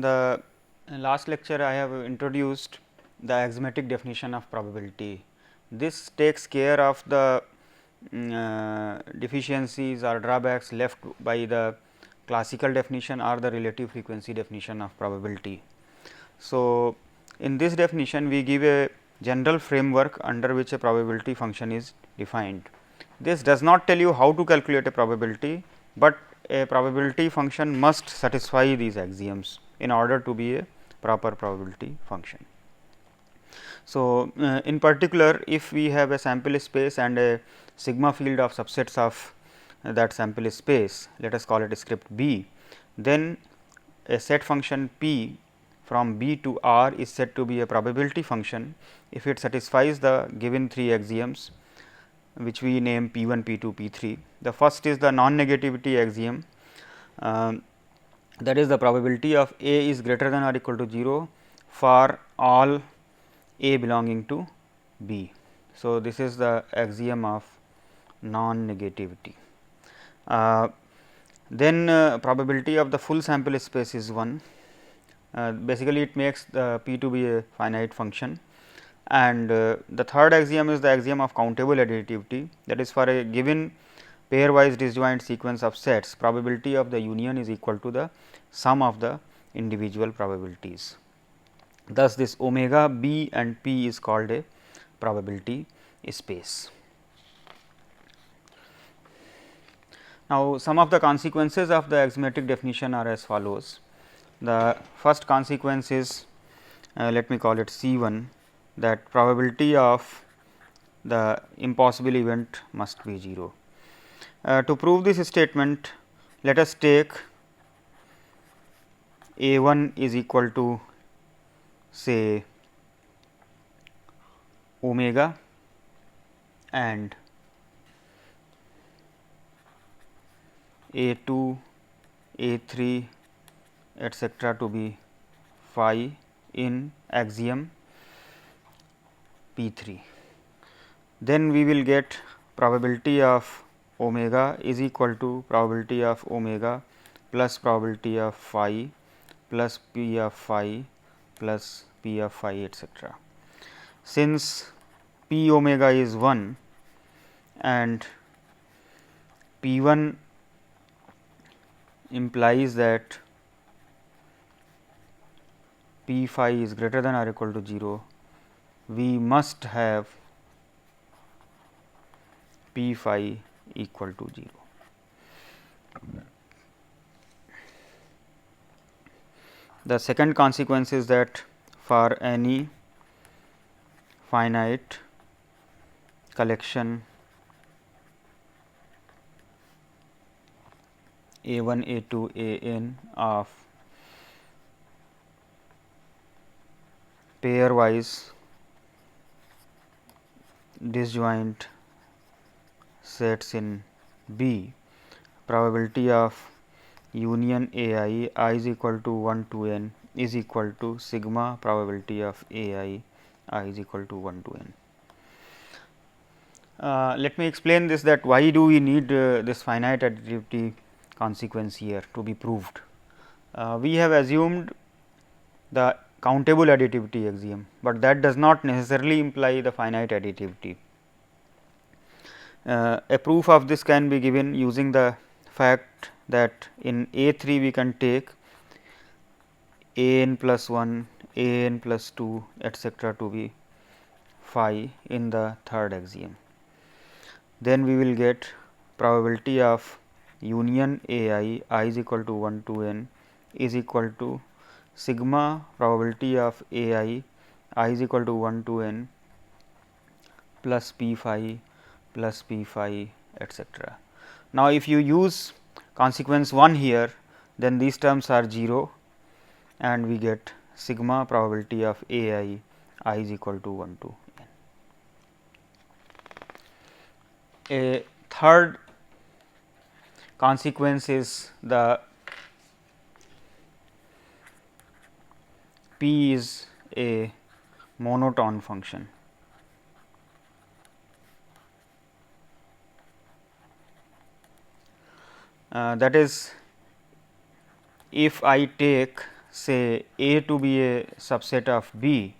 the last lecture I have introduced the axiomatic definition of probability. This takes care of the deficiencies or drawbacks left by the classical definition or the relative frequency definition of probability. So, in this definition we give a general framework under which a probability function is defined. This does not tell you how to calculate a probability, but a probability function must satisfy these axioms in order to be a proper probability function. So, in particular if we have a sample space and a sigma field of subsets of that sample space, let us call it script B, then a set function p from B to R is said to be a probability function if it satisfies the given three axioms, which we name P 1, P 2, P 3. The first is the non-negativity axiom, that is the probability of A is greater than or equal to 0 for all A belonging to B. So, this is the axiom of non-negativity. Then probability of the full sample space is 1. Basically, it makes the P to be a finite function, and the third axiom is the axiom of countable additivity, that is for a given pairwise disjoint sequence of sets, probability of the union is equal to the sum of the individual probabilities. Thus, this omega B and P is called a probability space. Now, some of the consequences of the axiomatic definition are as follows. The first consequence is, let me call it C 1, that probability of the impossible event must be 0. To prove this statement, let us take A 1 is equal to say omega and A 2, A 3 etcetera to be phi in axiom P 3. Then we will get probability of omega is equal to probability of omega plus probability of phi plus p of phi plus p of phi etcetera. Since p omega is 1 and p 1 implies that p phi is greater than or equal to 0, we must have p phi equal to 0. The second consequence is that for any finite collection A 1, A 2, A n of pairwise disjoint sets in B, probability of union A I is equal to 1 to n is equal to sigma probability of A I is equal to 1 to n. Let me explain this, that why do we need this finite additivity consequence here to be proved. We have assumed the countable additivity axiom, but that does not necessarily imply the finite additivity. A proof of this can be given using the fact that in A 3 we can take A n plus 1, A n plus 2 etcetera to be phi in the third axiom. Then we will get probability of union A I is equal to 1 to n is equal to sigma probability of A I is equal to 1 to n plus p phi plus p phi etcetera. Now, if you use consequence 1 here, then these terms are 0 and we get sigma probability of A I is equal to 1 to n. A third consequence is the p is a monotone function. That is, if I take say A to be a subset of B,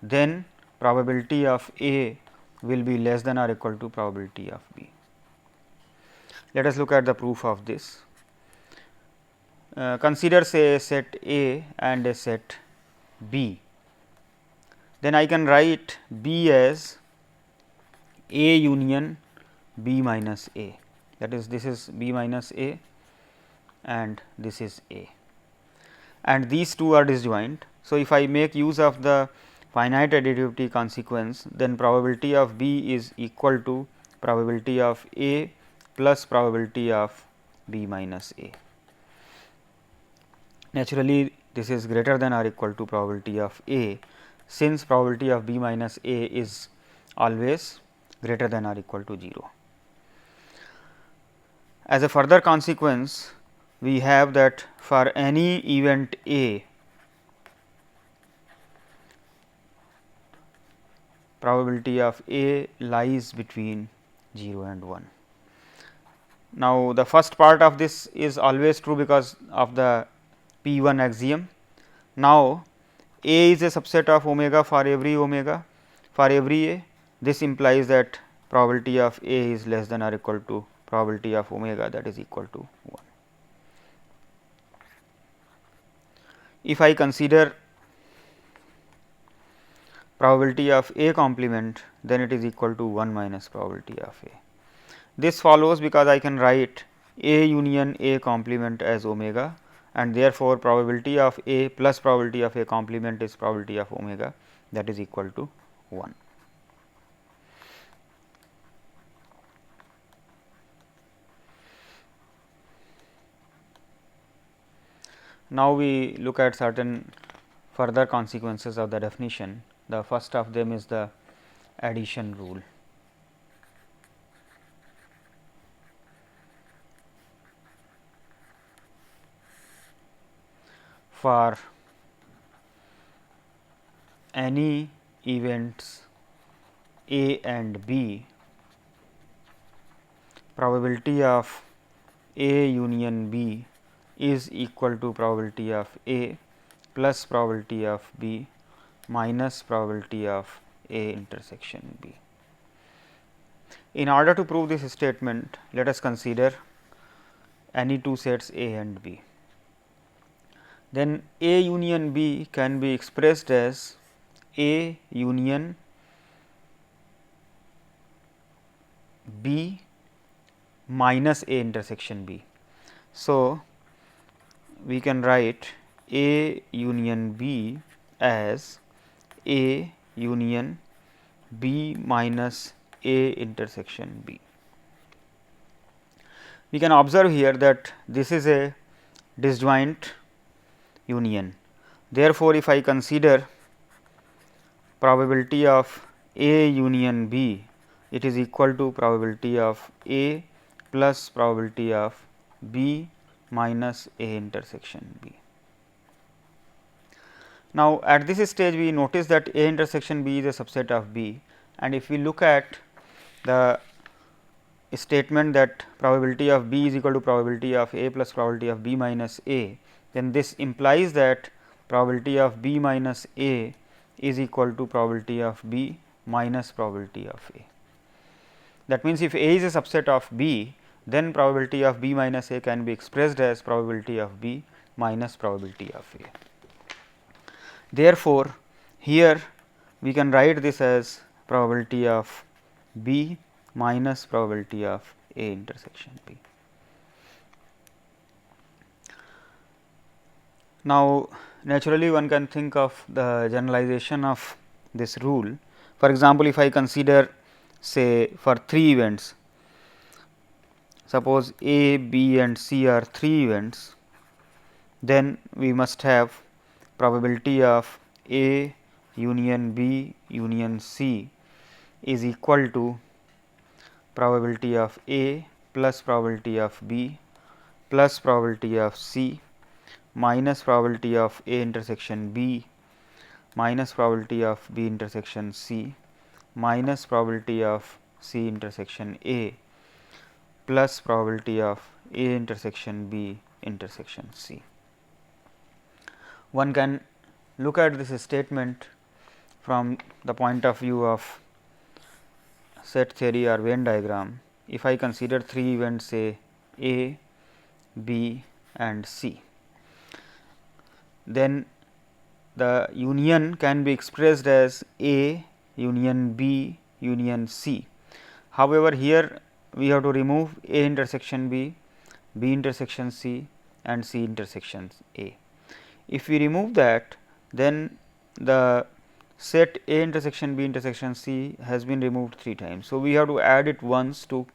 then probability of A will be less than or equal to probability of B. Let us look at the proof of this. Consider say a set A and a set B. Then I can write B as A union B minus A, that is, this is B minus A and this is A, and these two are disjoint. So, if I make use of the finite additivity consequence, then probability of B is equal to probability of A plus probability of B minus A. Naturally, this is greater than or equal to probability of A, since probability of B minus A is always greater than or equal to 0. As a further consequence, we have that for any event A, probability of A lies between 0 and 1. Now, the first part of this is always true because of the P 1 axiom. Now, A is a subset of omega for every omega for every A. This implies that probability of A is less than or equal to probability of omega, that is equal to 1. If I consider probability of A complement, then it is equal to 1 minus probability of A. This follows because I can write A union A complement as omega, and therefore, probability of A plus probability of A complement is probability of omega, that is equal to 1. Now, we look at certain further consequences of the definition. The first of them is the addition rule. For any events A and B, probability of A union B is equal to probability of A plus probability of B minus probability of A intersection B. In order to prove this statement, let us consider any two sets A and B. Then A union B can be expressed as A union B minus A intersection B. So, we can write A union B as A union B minus A intersection B. We can observe here that this is a disjoint union. Therefore, if I consider probability of A union B, it is equal to probability of A plus probability of B minus A intersection B. Now, at this stage we notice that A intersection B is a subset of B, and if we look at the statement that probability of B is equal to probability of A plus probability of B minus A, then this implies that probability of B minus A is equal to probability of B minus probability of A. That means, if A is a subset of B, then probability of B minus A can be expressed as probability of B minus probability of A. Therefore, here we can write this as probability of B minus probability of A intersection B. Now, naturally one can think of the generalization of this rule. For example, if I consider say for 3 events, suppose A, B and C are 3 events, then we must have probability of A union B union C is equal to probability of A plus probability of B plus probability of C minus probability of A intersection B minus probability of B intersection C minus probability of C intersection A plus probability of A intersection B intersection C. one can look at this statement from the point of view of set theory or Venn diagram. If I consider 3 events, say A, B and C, then the union can be expressed as A union B union C. However, here we have to remove A intersection B, B intersection C and C intersection A. If we remove that, then the set A intersection B intersection C has been removed 3 times. So, we have to add it once to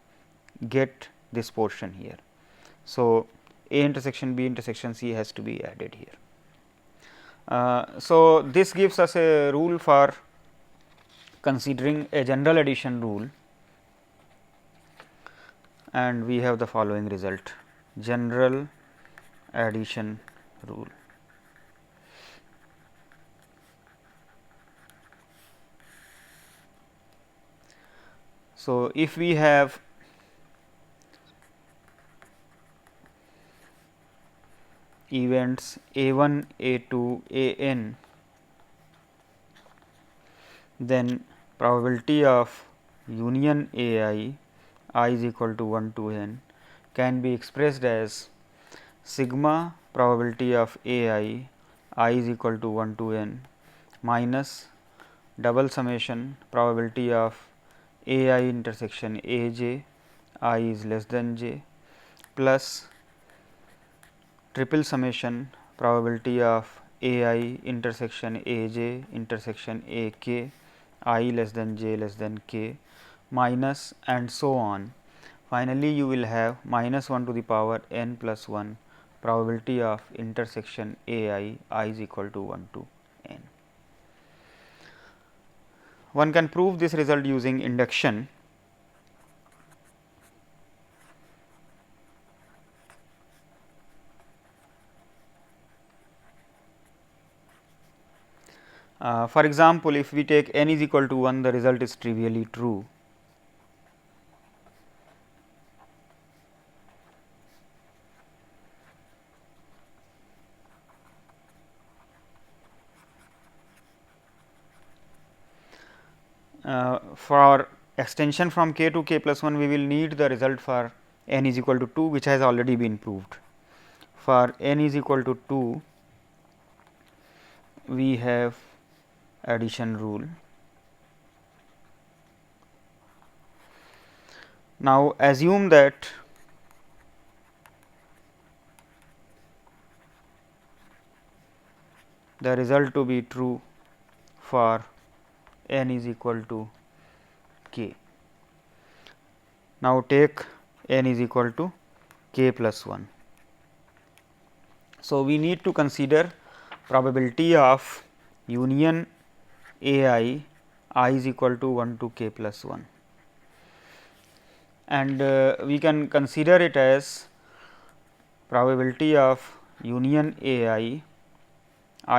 get this portion here. So, A intersection B intersection C has to be added here. So, this gives us a rule for considering a general addition rule, and we have the following result: general addition rule. So, if we have events A1, A2, An, then probability of union I is equal to 1 to n can be expressed as sigma probability of I is equal to 1 to n minus double summation probability of I intersection Aj I is less than j plus triple summation probability of I intersection Aj intersection Ak I less than j less than k minus and so on. Finally, you will have minus 1 to the power n plus 1 probability of intersection I is equal to 1 to n. One can prove this result using induction. For example, if we take n is equal to 1, the result is trivially true. For extension from k to k plus 1, we will need the result for n is equal to 2, which has already been proved. For n is equal to 2, we have addition rule. Now, assume that the result to be true for n is equal to k. Now, take n is equal to k plus 1. So, we need to consider probability of union I is equal to 1 to k plus 1, and we can consider it as probability of union I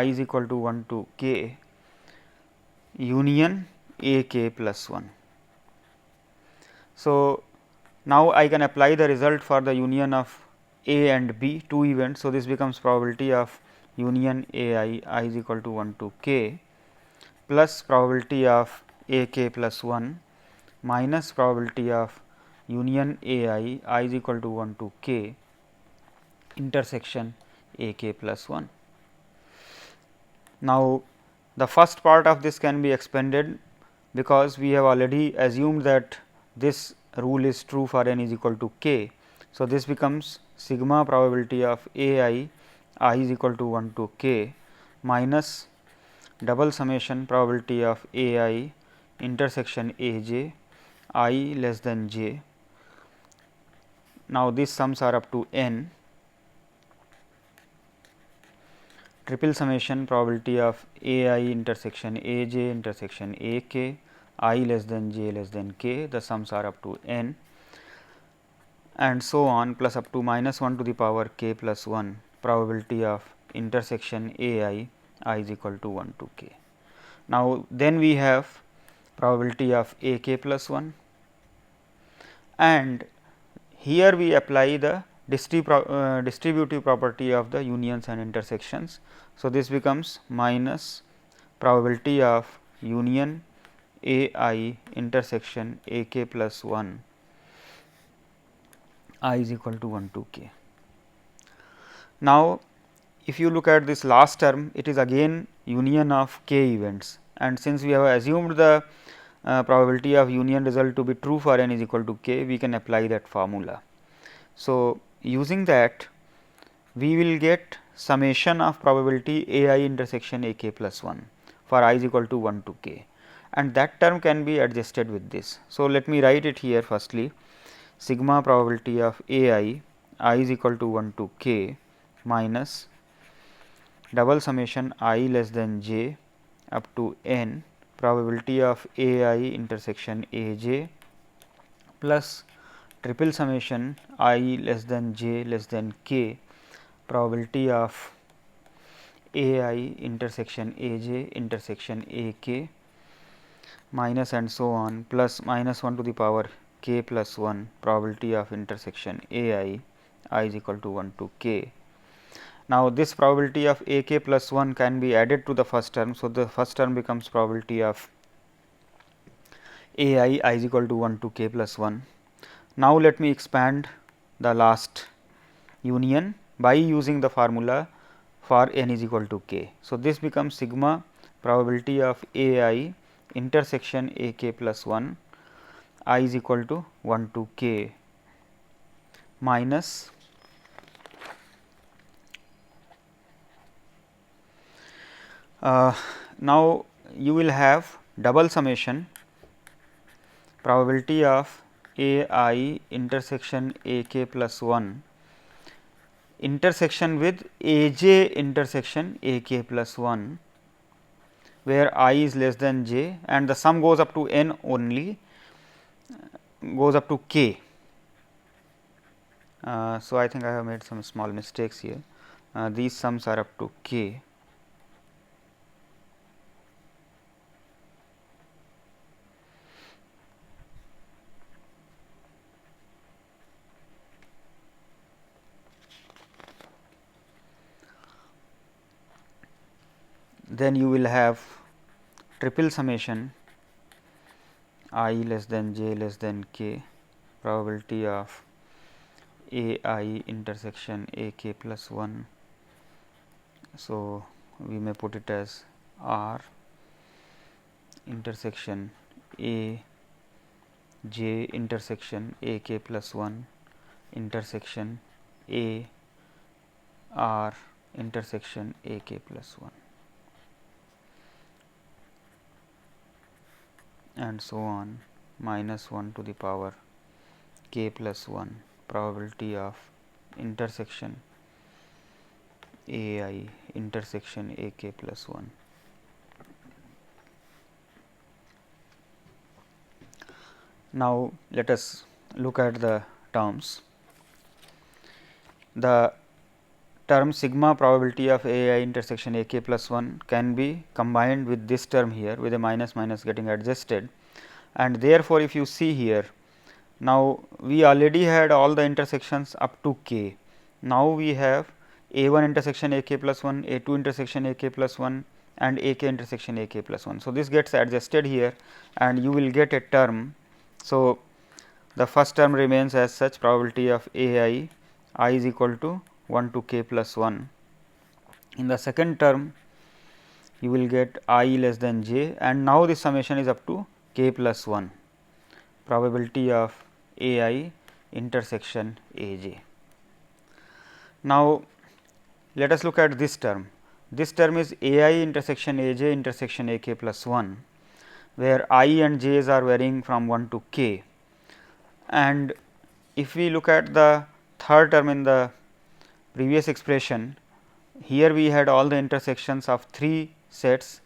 is equal to 1 to k union A k plus 1. So, now I can apply the result for the union of A and B, 2 events. So, this becomes probability of union I is equal to 1 to k plus probability of A k plus 1 minus probability of union I is equal to 1 to k intersection A k plus 1. Now, the first part of this can be expanded, because we have already assumed that this rule is true for n is equal to k. So, this becomes sigma probability of I is equal to 1 to k minus double summation probability of I intersection Aj I less than j. Now, these sums are up to n, triple summation probability of I intersection Aj intersection Ak I less than j less than k, the sums are up to n, and so on, plus up to minus 1 to the power k plus 1 probability of intersection I is equal to 1 to k. Now, then we have probability of A k plus 1, and here we apply the distributive property of the unions and intersections. So, this becomes minus probability of union A I intersection A k plus 1 I is equal to 1 to k. Now, if you look at this last term, it is again union of k events, and since we have assumed the probability of union result to be true for n is equal to k, we can apply that formula. So, using that we will get summation of probability A I intersection A k plus 1 for I is equal to 1 to k, and that term can be adjusted with this. So, let me write it here firstly, sigma probability of I is equal to 1 to k minus double summation I less than j up to n probability of A I intersection A j plus triple summation I less than j less than k probability of A I intersection A j intersection A k minus and so on plus minus 1 to the power k plus 1 probability of intersection A I is equal to 1 to k. Now, this probability of A k plus 1 can be added to the first term. So, the first term becomes probability of A I is equal to 1 to k plus 1. Now, let me expand the last union by using the formula for n is equal to k. So, this becomes sigma probability of A I intersection A k plus 1 I is equal to 1 to k minus now, you will have double summation probability of A I intersection A k plus 1 intersection with A j intersection A k plus 1, where I is less than j and the sum goes up to n only, goes up to k. So, I think I have made some small mistakes here. These sums are up to k. Then you will have triple summation I less than j less than k probability of A I intersection A k plus 1. So, we may put it as R intersection A j intersection A k plus 1 intersection A R intersection A k plus 1, and so on minus 1 to the power k plus 1 probability of intersection A I intersection A k plus 1. Now, let us look at the terms. The term sigma probability of A I intersection A k plus 1 can be combined with this term here with a minus minus getting adjusted, and therefore, if you see here, now we already had all the intersections up to k. Now, we have A 1 intersection A k plus 1, A 2 intersection A k plus 1 and A k intersection A k plus 1. So, this gets adjusted here and you will get a term. So, the first term remains as such, probability of A I is equal to 1 to k plus 1. In the second term, you will get I less than j, and now this summation is up to k plus 1, probability of A I intersection A j. Now, let us look at this term. This term is A I intersection A j intersection A k plus 1, where I and j's are varying from 1 to k. And if we look at the third term in the previous expression, here we had all the intersections of 3 sets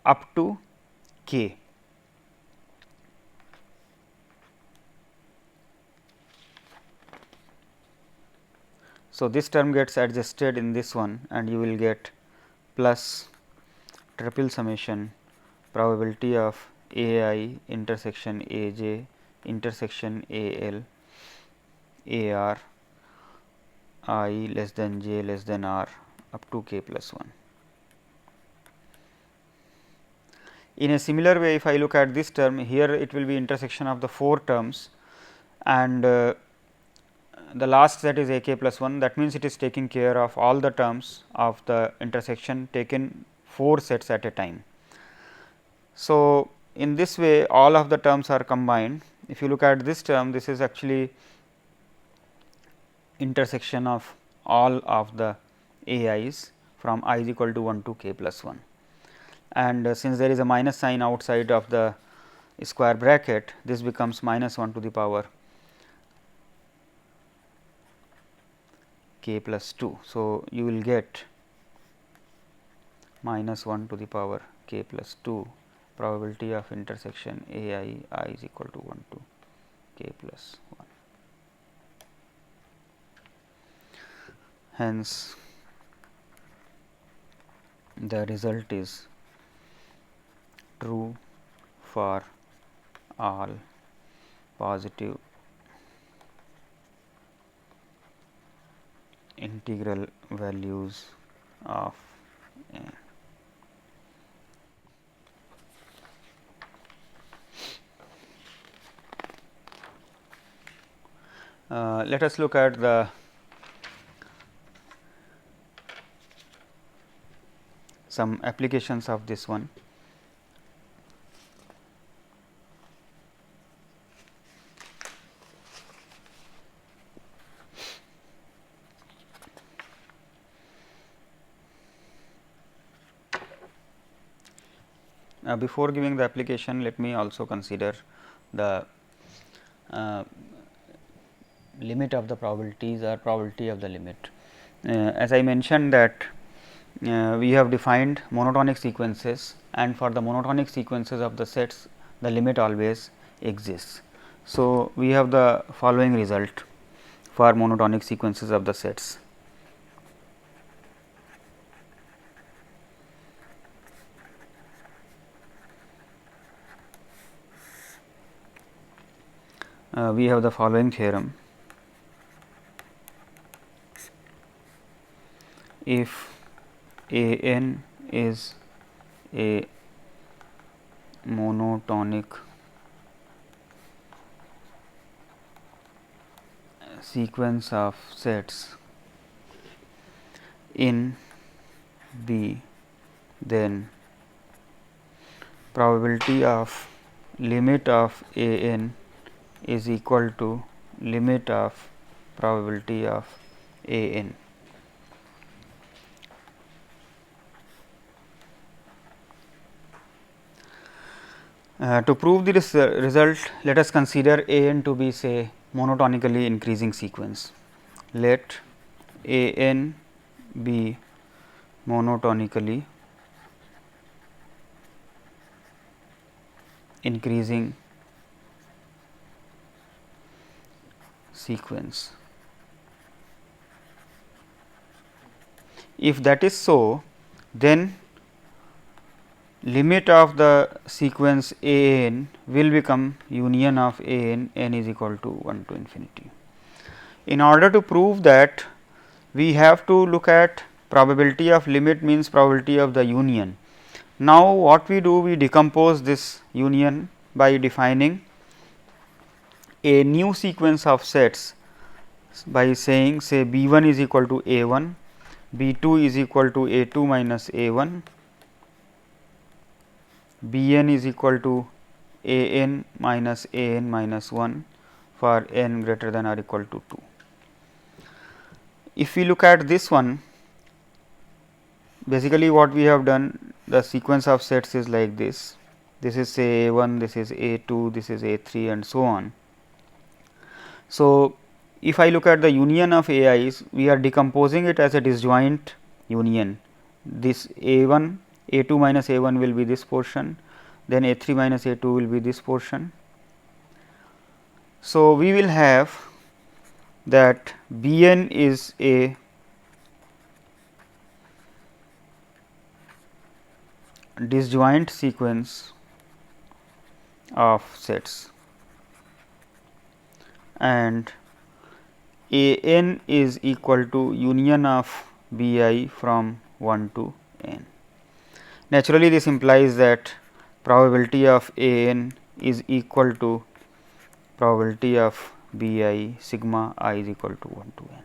up to k. So, this term gets adjusted in this one and you will get plus triple summation probability of A I intersection A j intersection A L A R I less than j less than r up to k plus 1. In a similar way, if I look at this term here, it will be intersection of the 4 terms, and the last set is a k plus 1, that means it is taking care of all the terms of the intersection taken 4 sets at a time. So, in this way all of the terms are combined. If you look at this term, this is actually intersection of all of the a i's from I is equal to 1 to k plus 1, and since there is a minus sign outside of the square bracket, this becomes minus 1 to the power k plus 2. So, you will get minus 1 to the power k plus 2 probability of intersection I is equal to 1 to k plus 1. Hence, the result is true for all positive integral values of a. Let us look at the some applications of this one. Before giving the application, let me also consider the limit of the probabilities or probability of the limit. As I mentioned that we have defined monotonic sequences, and for the monotonic sequences of the sets the limit always exists. So, we have the following result for monotonic sequences of the sets. We have the following theorem: if a n is a monotonic sequence of sets in B, then probability of limit of a n is equal to limit of probability of a n. To prove this result, let us consider a n to be say monotonically increasing sequence. Let a n be monotonically increasing sequence. If that is so, then limit of the sequence a n will become union of a n is equal to 1 to infinity. In order to prove that, we have to look at probability of limit means probability of the union. Now, what we do, we decompose this union by defining a new sequence of sets by saying say B 1 is equal to A 1, B 2 is equal to A 2 minus A 1, B n is equal to A n minus A n minus 1 for n greater than or equal to 2. If we look at this one, basically what we have done, the sequence of sets is like this. This is say A 1, this is A 2, this is A 3 and so on. So, if I look at the union of a i's, we are decomposing it as a disjoint union. This A 1, A 2 minus A 1 will be this portion, then A 3 minus A 2 will be this portion. So, we will have that B n is a disjoint sequence of sets, and A n is equal to union of B I from 1 to n. Naturally, this implies that probability of A n is equal to probability of B I sigma I is equal to 1 to n.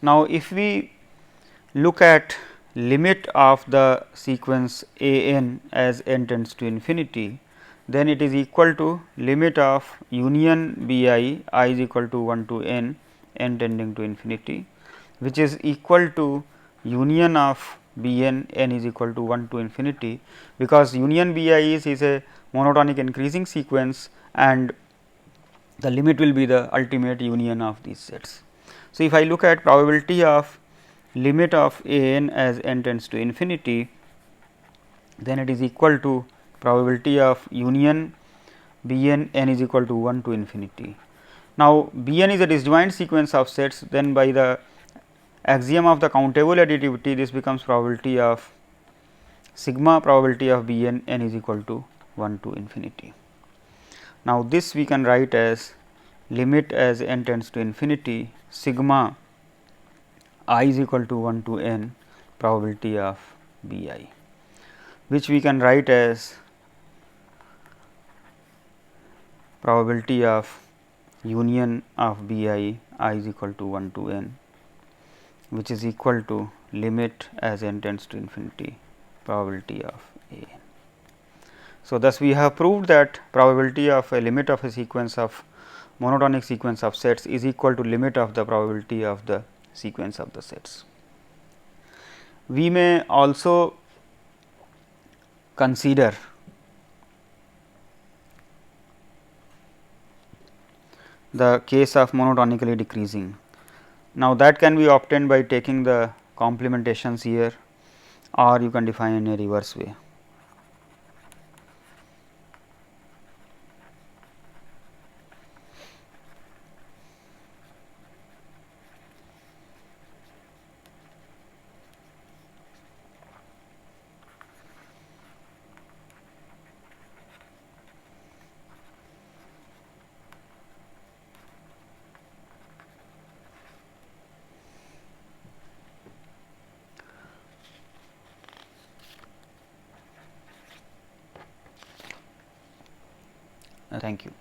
Now, if we look at limit of the sequence A n as n tends to infinity, then it is equal to limit of union B I is equal to 1 to n tending to infinity, which is equal to union of B n is equal to 1 to infinity, because union B I is a monotonic increasing sequence and the limit will be the ultimate union of these sets. So, if I look at probability of limit of A n as n tends to infinity, then it is equal to probability of union B n is equal to 1 to infinity. Now, B n is a disjoint sequence of sets, then by the axiom of the countable additivity, this becomes probability of sigma probability of B n is equal to 1 to infinity. Now, this we can write as limit as n tends to infinity sigma I is equal to 1 to n probability of B I, which we can write as probability of union of B I is equal to 1 to n, which is equal to limit as n tends to infinity probability of A n. So, thus we have proved that probability of a limit of a sequence of monotonic sequence of sets is equal to limit of the probability of the sequence of the sets. We may also consider the case of monotonically decreasing. Now, that can be obtained by taking the complementations here, or you can define in a reverse way. Thank you.